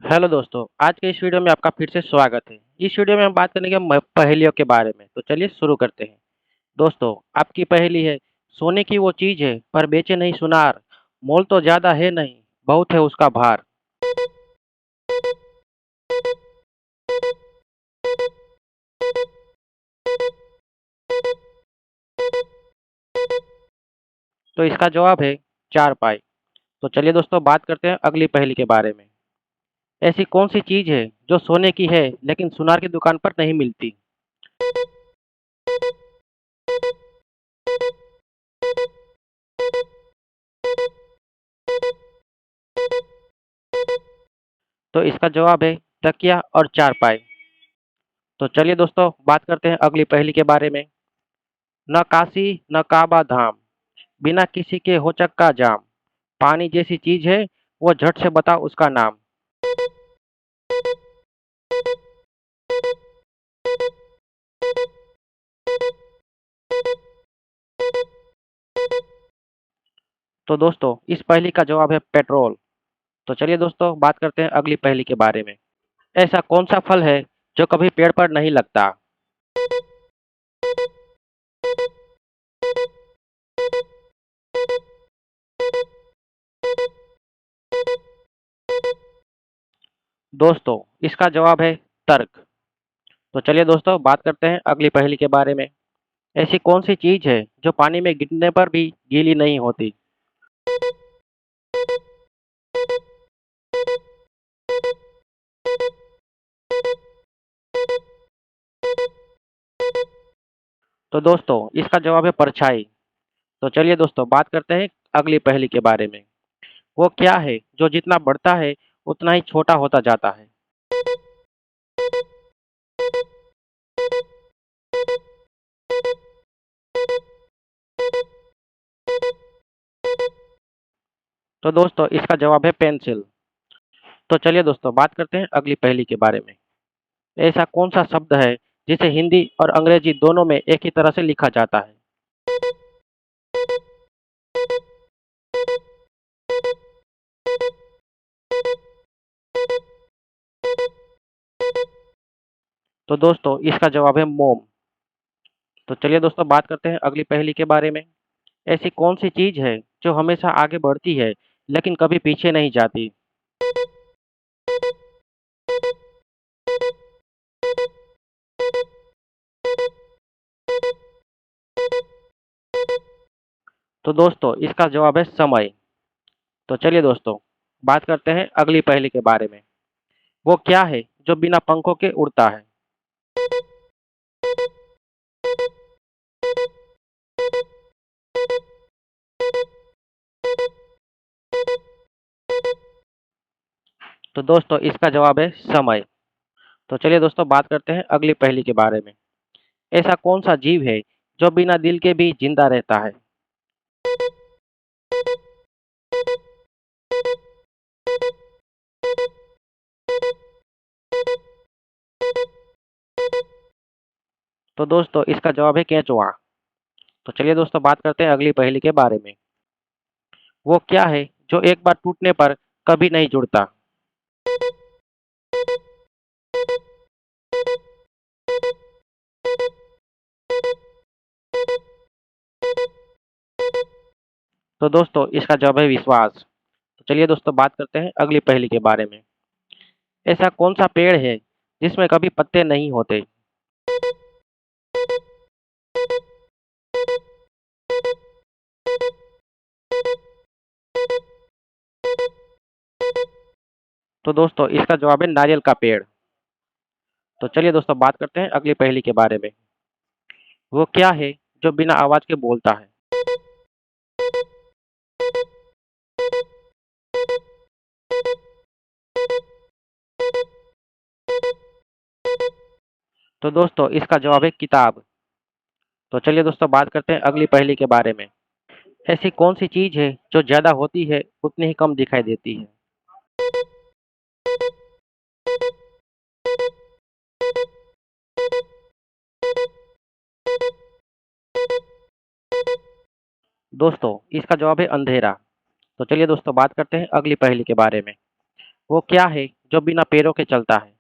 Hello दोस्तों, आज के इस वीडियो में आपका फिर से स्वागत है। इस वीडियो में हम बात करेंगे पहेलियों के बारे में। तो चलिए शुरू करते हैं। दोस्तों, आपकी पहेली है, सोने की वो चीज है पर बेचे नहीं सुनार, मोल तो ज्यादा है नहीं, बहुत है उसका भार। तो इसका जवाब है चारपाई। तो चलिए दोस्तों, बात करते हैं अगली पहेली के बारे में। ऐसी कौन सी चीज है जो सोने की है लेकिन सुनार की दुकान पर नहीं मिलती? तो इसका जवाब है तकिया और चारपाई। तो चलिए दोस्तों, बात करते हैं अगली पहेली के बारे में। न काशी न काबा धाम, बिना किसी के हो चक्का जाम, पानी जैसी चीज है, वो झट से बताओ उसका नाम। तो दोस्तों, इस पहेली का जवाब है पेट्रोल। तो चलिए दोस्तों, बात करते हैं अगली पहेली के बारे में। ऐसा कौन सा फल है जो कभी पेड़ पर नहीं लगता? दोस्तों, इसका जवाब है तर्क। तो चलिए दोस्तों, बात करते हैं अगली पहेली के बारे में। ऐसी कौन सी चीज है जो पानी में गिरने पर भी गीली नहीं होती? तो दोस्तों, इसका जवाब है परछाई। तो चलिए दोस्तों, बात करते हैं अगली पहेली के बारे में। वो क्या है जो जितना बढ़ता है उतना ही छोटा होता जाता है? तो दोस्तों, इसका जवाब है पेंसिल। तो चलिए दोस्तों, बात करते हैं अगली पहेली के बारे में। ऐसा कौन सा शब्द है जिसे हिंदी और अंग्रेजी दोनों में एक ही तरह से लिखा जाता है? तो दोस्तों, इसका जवाब है मोम। तो चलिए दोस्तों, बात करते हैं अगली पहेली के बारे में। ऐसी कौन सी चीज है जो हमेशा आगे बढ़ती है लेकिन कभी पीछे नहीं जाती? तो दोस्तों, इसका जवाब है समय। तो चलिए दोस्तों, बात करते हैं अगली पहेली के बारे में। वो क्या है जो बिना पंखों के उड़ता है? तो दोस्तों, इसका जवाब है समय। तो चलिए दोस्तों, बात करते हैं अगली पहेली के बारे में। ऐसा कौन सा जीव है जो बिना दिल के भी जिंदा रहता है? तो दोस्तों, इसका जवाब है केंचुआ। तो चलिए दोस्तों, बात करते हैं अगली पहेली के बारे में। वो क्या है जो एक बार टूटने पर कभी नहीं जुड़ता? तो दोस्तों, इसका जवाब है विश्वास। तो चलिए दोस्तों, बात करते हैं अगली पहेली के बारे में। ऐसा कौन सा पेड़ है जिसमें कभी पत्ते नहीं होते? तो दोस्तों, इसका जवाब है नारियल का पेड़। तो चलिए दोस्तों, बात करते हैं अगली पहेली के बारे में। वो क्या है जो बिना आवाज के बोलता है? तो दोस्तों, इसका जवाब है किताब। तो चलिए दोस्तों, बात करते हैं अगली पहेली के बारे में। ऐसी कौन सी चीज है जो ज्यादा होती है उतनी ही कम दिखाई देती है? दोस्तों, इसका जवाब है अंधेरा। तो चलिए दोस्तों, बात करते हैं अगली पहेली के बारे में। वो क्या है जो बिना पैरों के चलता है?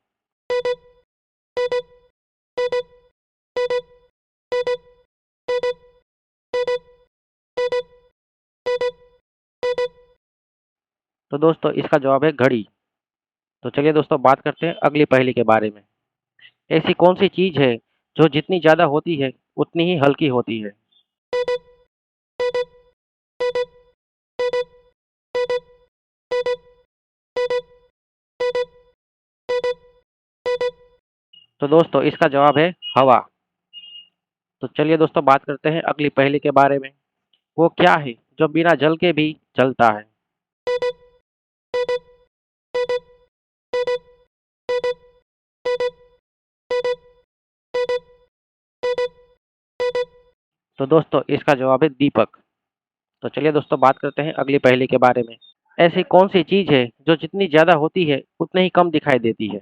तो दोस्तों इसका जवाब है घड़ी। तो चलिए दोस्तों बात करते हैं अगली पहेली के बारे में। ऐसी कौन सी चीज है जो जितनी ज्यादा होती है उतनी ही हल्की होती है? तो दोस्तों इसका जवाब है हवा। तो चलिए दोस्तों बात करते हैं अगली पहेली के बारे में। वो क्या है जो बिना जल के भी चलता है? तो दोस्तों इसका जवाब है दीपक। तो चलिए दोस्तों बात करते हैं अगली पहेली के बारे में। ऐसी कौन सी चीज है जो जितनी ज्यादा होती है उतनी ही कम दिखाई देती है?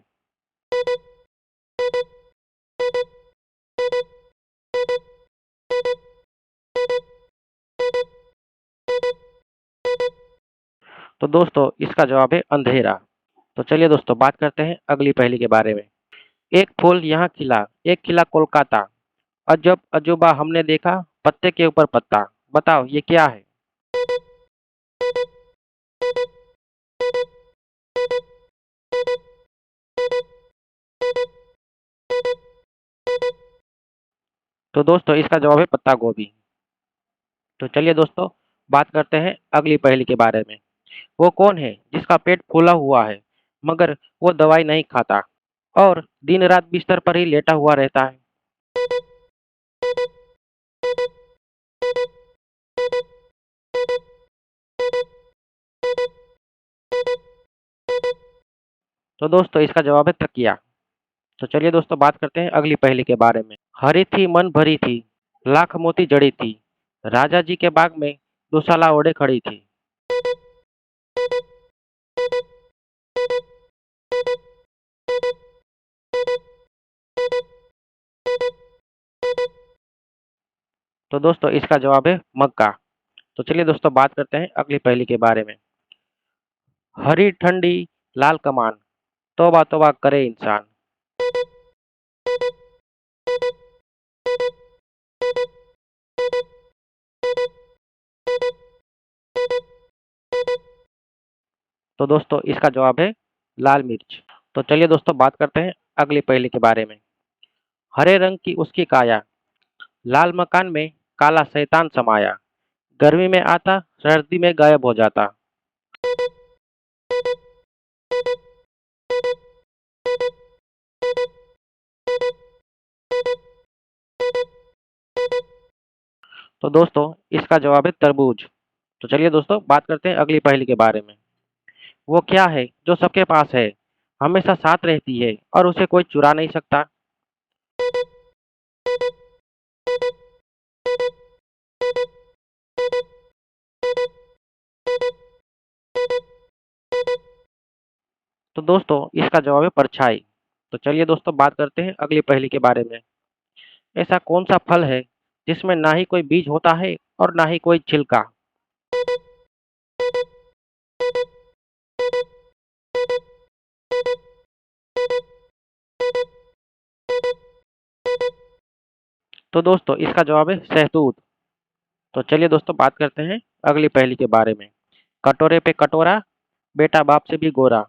तो दोस्तों इसका जवाब है अंधेरा। तो चलिए दोस्तों बात करते हैं अगली पहेली के बारे में। एक फूल यहाँ खिला, एक खिला कोलकाता, अजब अजूबा हमने देखा, पत्ते के ऊपर पत्ता। बताओ ये क्या है? तो दोस्तों इसका जवाब है पत्ता गोभी। तो चलिए दोस्तों बात करते हैं अगली पहेली के बारे में। वो कौन है जिसका पेट फूला हुआ है मगर वो दवाई नहीं खाता और दिन रात बिस्तर पर ही लेटा हुआ रहता है? तो दोस्तों इसका जवाब है तकिया। तो चलिए दोस्तों बात करते हैं अगली पहेली के बारे में। हरी थी मन भरी थी, लाख मोती जड़ी थी, राजा जी के बाग में दुशाला ओढ़े खड़ी थी। तो दोस्तों इसका जवाब है मक्का। तो चलिए दोस्तों बात करते हैं अगली पहेली के बारे में। हरी ठंडी लाल कमान, तौबा तौबा करे इंसान। तो दोस्तों इसका जवाब है लाल मिर्च। तो चलिए दोस्तों बात करते हैं अगली पहेली के बारे में। हरे रंग की उसकी काया, लाल मकान में काला शैतान समाया, गर्मी में आता सर्दी में गायब हो जाता। तो दोस्तों इसका जवाब है तरबूज। तो चलिए दोस्तों बात करते हैं अगली पहेली के बारे में। वो क्या है जो सबके पास है, हमेशा साथ रहती है और उसे कोई चुरा नहीं सकता? तो दोस्तों इसका जवाब है परछाई। तो चलिए दोस्तों बात करते हैं अगली पहेली के बारे में। ऐसा कौन सा फल है जिसमें ना ही कोई बीज होता है और ना ही कोई छिलका? तो दोस्तों इसका जवाब है सहतूत। तो चलिए दोस्तों बात करते हैं अगली पहेली के बारे में। कटोरे पे कटोरा, बेटा बाप से भी गोरा।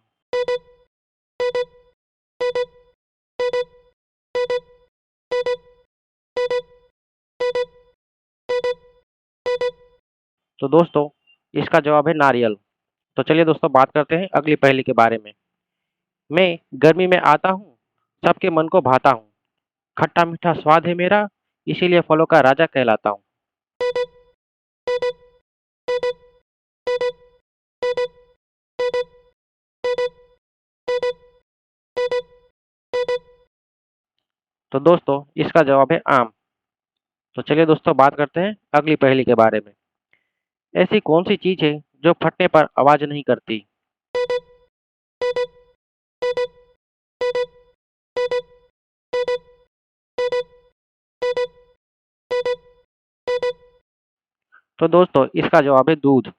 तो दोस्तों इसका जवाब है नारियल। तो चलिए दोस्तों बात करते हैं अगली पहेली के बारे में। मैं गर्मी में आता हूँ, सबके मन को भाता हूँ, खट्टा मीठा स्वाद है मेरा, इसीलिए फलों का राजा कहलाता हूँ। तो दोस्तों इसका जवाब है आम। तो चलिए दोस्तों बात करते हैं अगली पहेली के बारे में। ऐसी कौन सी चीज है जो फटने पर आवाज नहीं करती? तो दोस्तों इसका जवाब है दूध।